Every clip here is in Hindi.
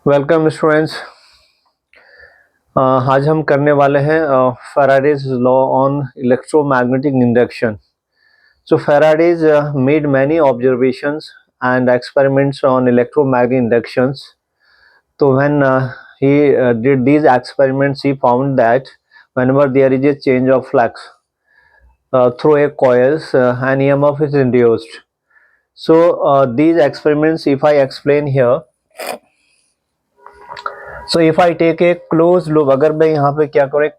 Welcome students. आज हम करने वाले हैं Faraday's law on electromagnetic induction. So Faraday's made many observations and experiments on electromagnetic inductions. So when he did these experiments, he found that whenever there is a change of flux through a coils, an EMF is induced. So these experiments, if I explain here, so if I take a close loop, अगर मैं यहाँ पे क्या करूँ,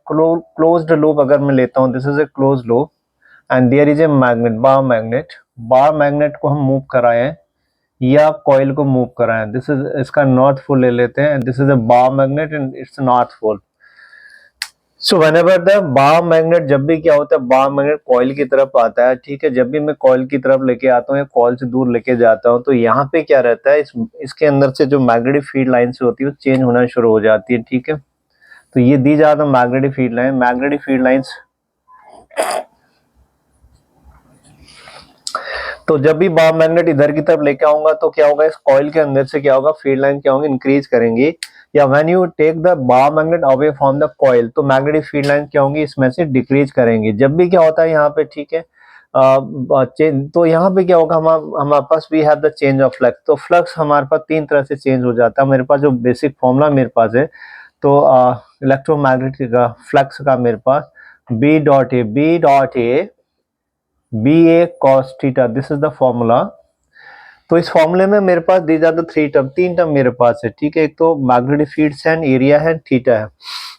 क्लोज्ड लूप अगर मैं लेता हूँ, this is a close loop and there is a magnet, bar magnet को हम मूव कराएं या कॉइल को मूव कराएं, दिस इज इसका नॉर्थ पोल ले लेते हैं, this is a bar magnet and its north pole. So whenever the bar magnet, जब भी क्या होता है, बार मैग्नेट कॉइल की तरफ आता है, ठीक है, जब भी मैं कॉइल की तरफ लेके आता हूँ या कॉइल से दूर लेके जाता हूँ, तो यहाँ पे क्या रहता है, इसके अंदर से जो मैग्नेटिक फील्ड लाइंस होती है वो चेंज होना शुरू हो जाती है, ठीक है। तो ये दी जाता है मैग्नेटिक फील्ड लाइंस। तो जब भी बार मैग्नेट इधर की तरफ लेके आऊंगा तो क्या होगा, इस कॉइल के अंदर से क्या होगा, फील्ड लाइन क्या होंगे, इंक्रीज करेंगी। या when you take the bar magnet away from the coil, तो मैग्नेटिक फील्ड लाइन क्या होंगी, इसमें से डिक्रीज करेंगी। जब भी क्या होता है यहाँ पे, ठीक है, तो यहाँ पे क्या होगा, हमारे पास we have the change of flux. तो फ्लक्स हमारे पास तीन तरह से चेंज हो जाता है। मेरे पास जो बेसिक फॉर्मूला मेरे पास है, तो इलेक्ट्रोमैग्नेटिक फ्लक्स का मेरे पास B A cos theta, this is the formula. तो इस फॉर्मूले में मेरे पास दी जाता थ्री टर्म, तीन टर्म मेरे पास है, ठीक है। एक तो मैग्नेटिक फील्ड है, एरिया है, थीटा है।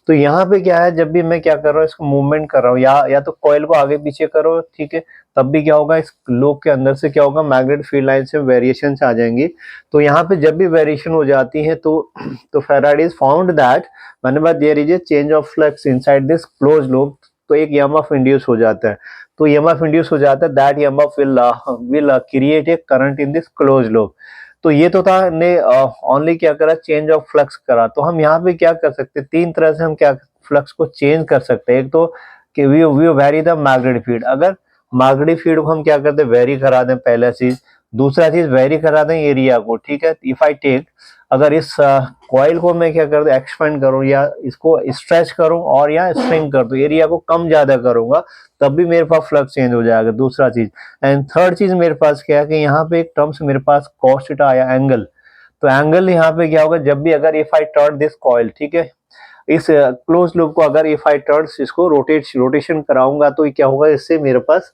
तो यहाँ पे क्या है, जब भी मैं क्या कर रहा हूँ, इसको मूवमेंट कर रहा हूँ या तो कॉइल को आगे पीछे करो, ठीक है, तब भी क्या होगा, इस लूप के अंदर से क्या होगा, मैग्नेटिक फील्ड लाइन से वेरिएशन आ जाएंगी। तो यहाँ पे जब भी वेरिएशन हो जाती है तो Faraday found that whenever there is a change of flux inside this close loop, तो एक ईएमएफ इंड्यूस हो जाता है। तो ईएमएफ इंड्यूस हो जाता है, that EMF will create a current in this close loop. तो ये तो था ने ओनली क्या करा, चेंज ऑफ फ्लक्स करा। तो हम यहाँ पे क्या कर सकते हैं, तीन तरह से हम क्या फ्लक्स को चेंज कर सकते हैं। एक तो कि we vary the magnetic field, अगर मैग्नेटिक फील्ड को हम क्या करते हैं, वेरी करा दें, पहला चीज। दूसरा चीज वेरी करा दें एरिया को, ठीक है। इफ आई टेक, अगर इस कॉइल को मैं क्या कर दूं, एक्सपेंड करूं या इसको स्ट्रेच करूं और या स्ट्रिंग कर दूं, एरिया को कम ज्यादा करूंगा, तब भी मेरे पास फ्लक्स चेंज हो जाएगा, दूसरा चीज। एंड थर्ड चीज मेरे पास क्या है कि यहाँ पे एक टर्म्स मेरे पास कॉस थीटा आया, एंगल। तो एंगल यहाँ पे क्या होगा, जब भी अगर if I turn this coil, ठीक है, इस क्लोज लूप को अगर इफ आई टर्न इसको रोटेशन कराऊंगा, तो क्या होगा, इससे मेरे पास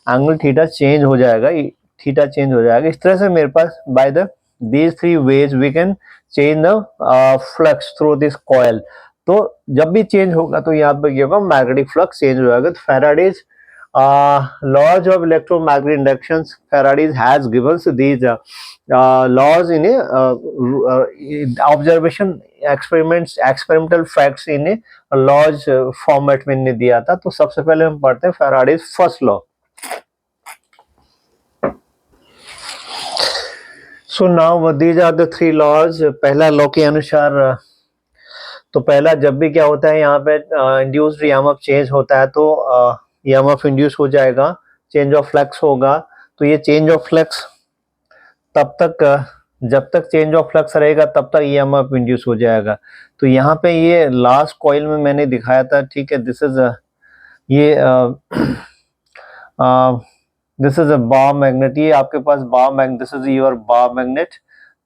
एंगल थीटा चेंज हो जाएगा, थीटा चेंज हो जाएगा। इस तरह से मेरे पास by the these three ways we can change the flux through this coil। तो जब भी चेंज होगा तो यहाँ पे क्या होगा, मैग्नेटिक फ्लक्स चेंज हो जाएगा। तो Faraday's laws of electromagnetic inductions, Faraday has given these laws in a observation experiments, experimental facts in a laws format में इन्हें दिया था। तो सबसे पहले हम पढ़ते हैं Faraday's first law. So now these are the three laws. पहला लॉ के अनुसार, तो पहला, जब भी क्या होता है यहाँ पे इंड्यूस्ड ईएमएफ चेंज होता है, तो ईएमएफ इंड्यूस हो जाएगा, चेंज ऑफ फ्लक्स होगा। तो ये चेंज ऑफ फ्लक्स तब तक, जब तक चेंज ऑफ फ्लक्स रहेगा तब तक ईएमएफ इंड्यूस हो जाएगा। तो यहाँ पे ये लास्ट कॉइल में मैंने दिखाया था, ठीक है, दिस इज ये this is a bar magnet, ये आपके पास bar magnet, this is your bar magnet.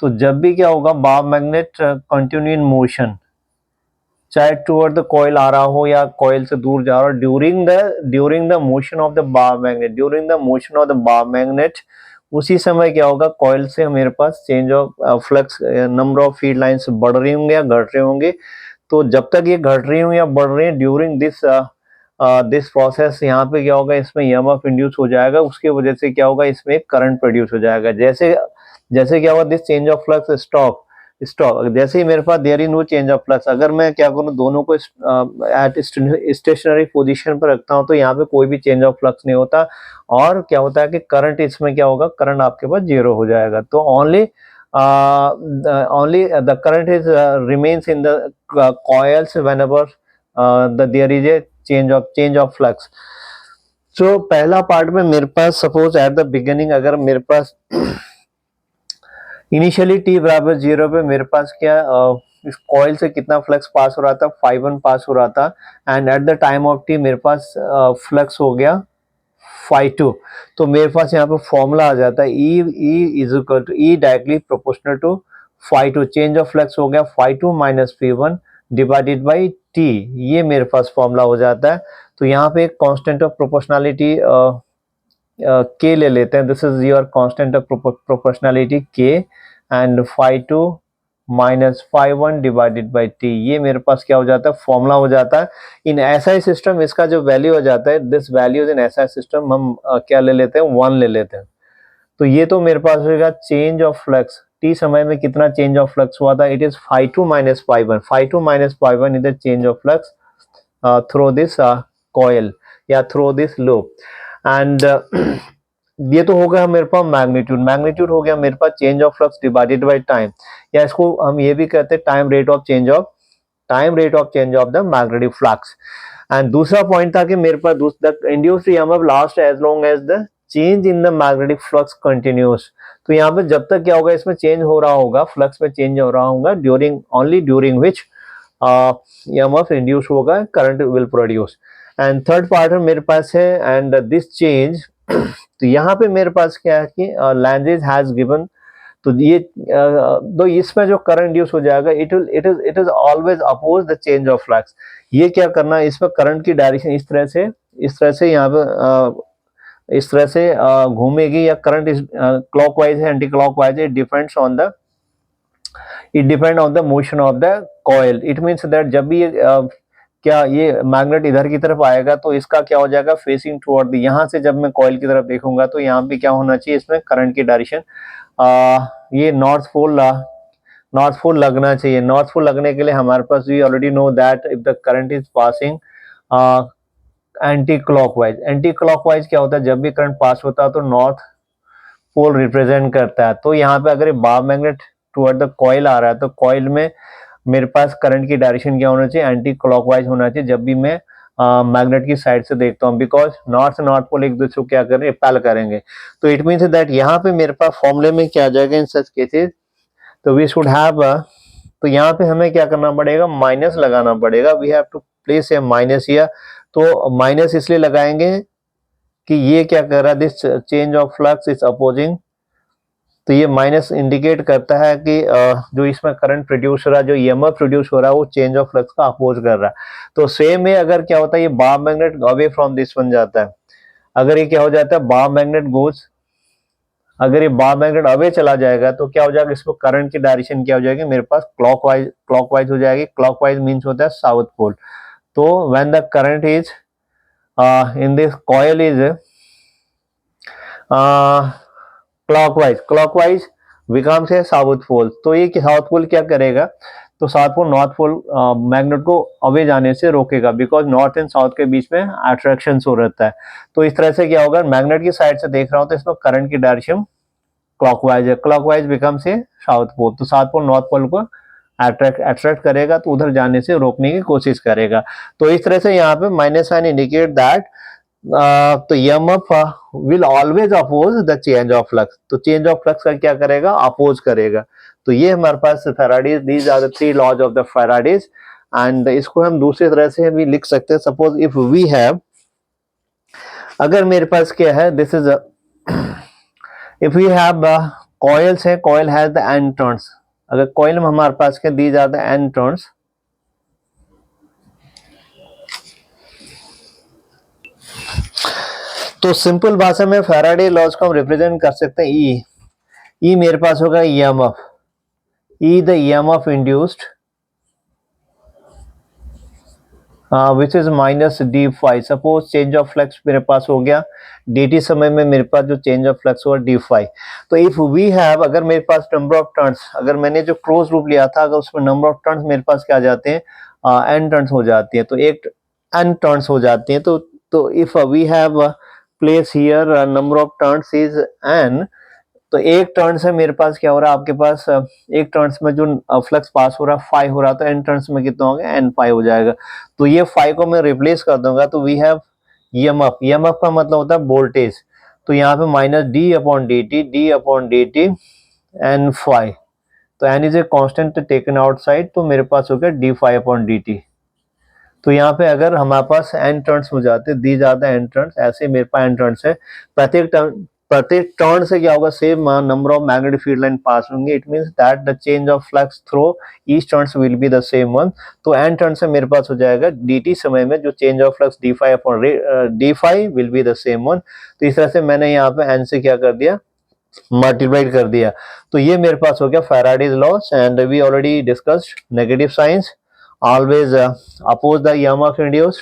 तो जब भी क्या होगा, bar magnet continue in motion, चाहे टुवर्ड द कॉइल आ रहा हो या कॉइल से दूर जा रहा हो, during the motion of the bar magnet, उसी समय क्या होगा, कॉइल से मेरे पास change of flux, number of field lines बढ़ रही होंगे या घट रहे होंगे। तो जब तक ये घट रही हो या बढ़ रही है, ड्यूरिंग दिस प्रोसेस, यहाँ पे क्या होगा, इसमें ईएमएफ इंड्यूस हो जाएगा। उसकी वजह से क्या होगा, इसमें करंट प्रोड्यूस हो जाएगा। जैसे जैसे क्या होगा, this change of flux stop, जैसे ही मेरे पास there is no change of flux, अगर मैं क्या करूँ, दोनों को एट स्टेशनरी पोजीशन पर रखता हूँ, तो यहाँ पे कोई भी चेंज ऑफ फ्लक्स नहीं होता। और क्या होता है कि करंट इसमें क्या होगा, करंट आपके पास जीरो हो जाएगा। तो only the current is remains in the coils whenever there is a change of flux. तो पहला पार्ट में मेरे पास, सपोज एट द बिगिनिंग, अगर मेरे पास इनिशियली टी बराबर 0 पे मेरे पास क्या इस कॉइल से कितना फ्लक्स पास हो रहा था, φ1 पास हो रहा था, and at the time of T मेरे पास फ्लक्स हो गया φ2। तो मेरे पास यहाँ पे फॉर्मूला आ जाता है E is equal to E directly proportional to φ2, change of flux हो गया φ2 माइनस φ1 डिवाइडेड बाई टी, ये मेरे पास फॉर्मूला हो जाता है। तो यहाँ पे एक कांस्टेंट ऑफ प्रोपोर्शनलिटी के ले लेते हैं, this is your constant of proportionality K, and φ2 minus φ1 divided by t, ये मेरे पास क्या हो जाता है, फॉर्मूला हो जाता है। इन एसआई सिस्टम इसका जो वैल्यू हो जाता है, this value in SI system हम क्या ले लेते हैं, 1 ले लेते हैं। तो ये तो मेरे पास होगा चेंज ऑफ फ्लक्स, टी समय में कितना चेंज ऑफ फ्लक्स हुआ था, it is φ2 minus φ1, φ2 minus φ1 is the change of flux through this coil या थ्रू दिस लूप। एंड ये तो हो गया मेरे पास मैग्नीट्यूड, मैग्नीट्यूड हो गया मेरे पास change of flux divided by time, या इसको हम ये भी कहते हैं time rate of change of the magnetic flux. And दूसरा पॉइंट था कि मेरे पास the induced EMF last as long as the change in the magnetic flux continues. तो यहाँ पे जब तक क्या होगा, इसमें चेंज हो रहा होगा, फ्लक्स में चेंज हो रहा होगा, ड्यूरिंग विच ईएमएफ इंड्यूस होगा, current will produce. And third part मेरे पास है एंड दिस चेंज तो यहाँ पे मेरे पास क्या है कि लैंजेस हैज गिवन, तो ये तो इसमें जो करंट इंड्यूस हो जाएगा, it is always oppose the change of flux. ये क्या करना है, इसमें करंट की डायरेक्शन इस तरह से यहाँ पे इस तरह से घूमेगी, या करंट इस क्लॉकवाइज है, एंटी क्लॉकवाइज है, it depend on the motion of the coil. It means that जब भी क्या ये मैग्नेट इधर की तरफ आएगा तो इसका क्या हो जाएगा, फेसिंग टुवर्ड, यहाँ से जब मैं कॉइल की तरफ देखूंगा तो यहाँ पे क्या होना चाहिए, इसमें करंट की डायरेक्शन ये नॉर्थ पोल लगना चाहिए। नॉर्थ पोल लगने के लिए हमारे पास we already know that if the current is passing anti clockwise क्या होता है, जब भी करंट पास होता है तो नॉर्थ पोल रिप्रेजेंट करता है। तो यहाँ पे अगर bar magnet toward the coil आ रहा है तो कॉइल में मेरे पास करंट की डायरेक्शन क्या होना चाहिए, एंटी क्लॉकवाइज होना चाहिए जब भी मैं मैग्नेट की साइड से देखता हूँ, बिकॉज नॉर्थ पोल एक दूसरे को क्या करें, रिपेल करेंगे। तो इट मीन्स दैट यहाँ पे मेरे पास फॉर्मूले में क्या आ जाएगा इन सच केसेस, तो वी शुड हैव, तो यहाँ पे हमें क्या करना पड़ेगा, माइनस लगाना पड़ेगा, we have to place a minus here. तो माइनस इसलिए लगाएंगे कि ये क्या कर रहा है, this change of flux is opposing, तो ये माइनस इंडिकेट करता है कि जो इसमें करंट प्रोड्यूस हो रहा है, जो ईएमएफ प्रोड्यूस हो रहा है, वो चेंज ऑफ फ्लक्स का अपोज कर रहा है। तो सेम में अगर क्या होता है, ये बार मैग्नेट अवे फ्रॉम दिस बन जाता है, अगर ये क्या हो जाता है, बार मैग्नेट गोज, अगर ये बार मैग्नेट अवे चला जाएगा तो क्या हो जाएगा, इसको करंट की डायरेक्शन क्या हो जाएगी, मेरे पास क्लॉकवाइज हो जाएगी। क्लॉकवाइज मीन्स होता है साउथ पोल। तो when the current is in this coil is clockwise becomes a south pole. तो ये साउथ पोल क्या करेगा, तो south pole north pole magnet को अवे जाने से रोकेगा, बिकॉज नॉर्थ एंड साउथ के बीच में अट्रैक्शन हो रहता है। तो इस तरह से क्या होगा, मैग्नेट की साइड से देख रहा हूं तो इसमें करंट की डायरेक्शन क्लॉकवाइज है, clockwise becomes a south pole. तो साउथ पोल नॉर्थ पोल को अट्रैक्ट करेगा, तो उधर जाने से रोकने की कोशिश करेगा। तो इस तरह से यहाँ पे माइनस साइन इंडिकेट दैट तो EMF will always oppose the change of flux. तो चेंज ऑफ फ्लक्स का क्या करेगा, अपोज करेगा। तो ये हमारे पास Faraday's, these are the 3 laws of the Faraday's. एंड इसको हम दूसरी तरह से भी लिख सकते हैं, सपोज इफ वी हैव, अगर मेरे पास क्या है, this is if we have coils है, coil has the N turns, अगर कॉइल में हमारे पास क्या, these are the N turns, तो सिंपल भाषा में फैराडे लॉज को हम रिप्रेजेंट कर सकते हैं ई मेरे पास होगा EMF, E the EMF induced which is minus d∅। Suppose change of flux मेरे पास हो गया dt समय में, मेरे पास जो चेंज ऑफ फ्लक्स हुआ d∅। तो इफ वी हैव, अगर मेरे पास नंबर ऑफ टर्न्स, अगर मैंने जो क्लोज लूप लिया था, अगर उसमें नंबर ऑफ टर्न्स मेरे पास क्या आ जाते हैं, n टर्न्स हो जाती है, तो एक n टर्न्स हो जाती है। तो if we have place here number of turns is n, तो एक टर्न से मेरे पास क्या हो रहा है, आपके पास एक टर्न्स में जो फ्लक्स पास हो रहा है फाई हो रहा, तो n टर्न्स में कितना हो गया, n∅ हो जाएगा। तो ये फाई को मैं रिप्लेस कर दूंगा, तो वी हैव EMF का मतलब होता है वोल्टेज। तो यहाँ पे minus d upon dt N phi, तो N is a constant taken outside, तो मेरे पास हो गया d phi upon d t. तो यहाँ पे अगर हमारे पास एन टर्न्स हो जाते, दी जाता है एन टर्न्स, ऐसे मेरे पास एन टर्न्स है, प्रत्येक टर्न से क्या होगा, same number of magnetic field line pass होंगे, it means that the change of flux through each turns will be the same one. तो एन टर्न से मेरे पास हो जाएगा dt समय में जो change of flux d phi upon d phi will be the same one. तो इस तरह से मैंने यहाँ पे एन से क्या कर दिया, मल्टीप्लाइड कर दिया। तो ये मेरे पास हो गया Faraday's laws, and we already discussed negative signs, always oppose the EMF induced,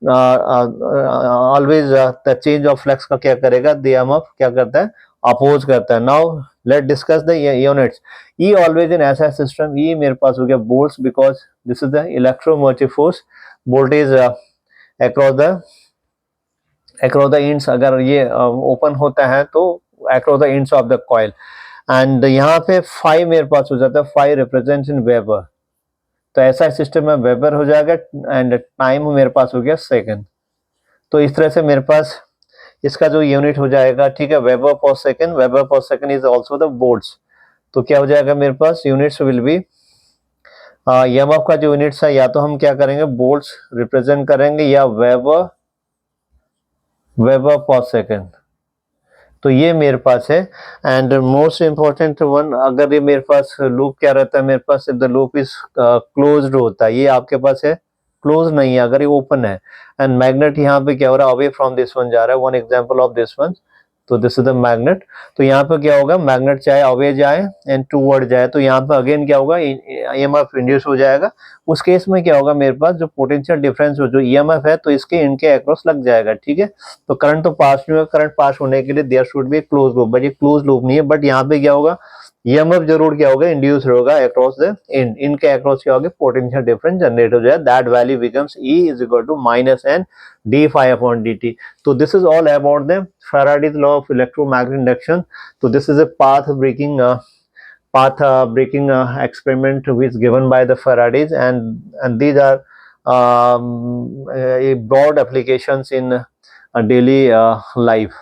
always the change of flux का क्या करेगा, द ईएमएफ क्या करता है, अपोज करता है। Now let discuss the units. E always in ऐसा सिस्टम, ई मेरे पास हो गया volts, because this is the electromotive force, voltage across the ends, अगर ये ओपन होता है तो across the ends of the coil, and यहाँ पे फाई मेरे पास हो जाता है, फाई रिप्रेजेंट्स इन वेबर, तो ऐसा सिस्टम में वेबर हो जाएगा, एंड टाइम मेरे पास हो गया सेकंड। तो इस तरह से मेरे पास इसका जो यूनिट हो जाएगा, ठीक है, वेबर पर सेकंड, वेबर पर second is also the volts. तो क्या हो जाएगा मेरे पास, यूनिट्स विल बी ईएमएफ का जो यूनिट्स है, या तो हम क्या करेंगे वोल्ट्स रिप्रेजेंट करेंगे, या वेबर पर सेकंड। तो ये मेरे पास है, एंड मोस्ट इंपॉर्टेंट वन, अगर ये मेरे पास लूप क्या रहता है, मेरे पास द लूप इज क्लोज्ड होता है, ये आपके पास है क्लोज नहीं है, अगर ये ओपन है, एंड मैग्नेट यहाँ पे क्या हो रहा है, अवे फ्रॉम दिस वन जा रहा है, one example of this one, तो दिस इज द मैग्नेट। तो यहाँ पे क्या होगा, मैग्नेट चाहे अवे जाए एंड टूवर्ड जाए, तो यहाँ पे अगेन क्या होगा, ईएमएफ इंड्यूस हो जाएगा। उस केस में क्या होगा, मेरे पास जो पोटेंशियल डिफरेंस हो, जो ईएमएफ है, तो इसके इनके अक्रॉस लग जाएगा, ठीक है। तो करंट तो पास नहीं होगा, करंट पास होने के लिए there should be close loop, but ये क्लोज लूप नहीं है, बट यहाँ पे क्या होगा, ईएमएफ जरूर क्या होगा, इंड्यूस होगा अक्रॉस द इनके अक्रॉस क्या होगा, पोटेंशियल डिफरेंस जनरेट हो जाए, that value becomes E is equal to minus N d phi upon d t. तो this is all about the Faraday's law of electromagnetic induction. So this is a path breaking experiment which is given by the Faradays, and these are broad applications in daily life.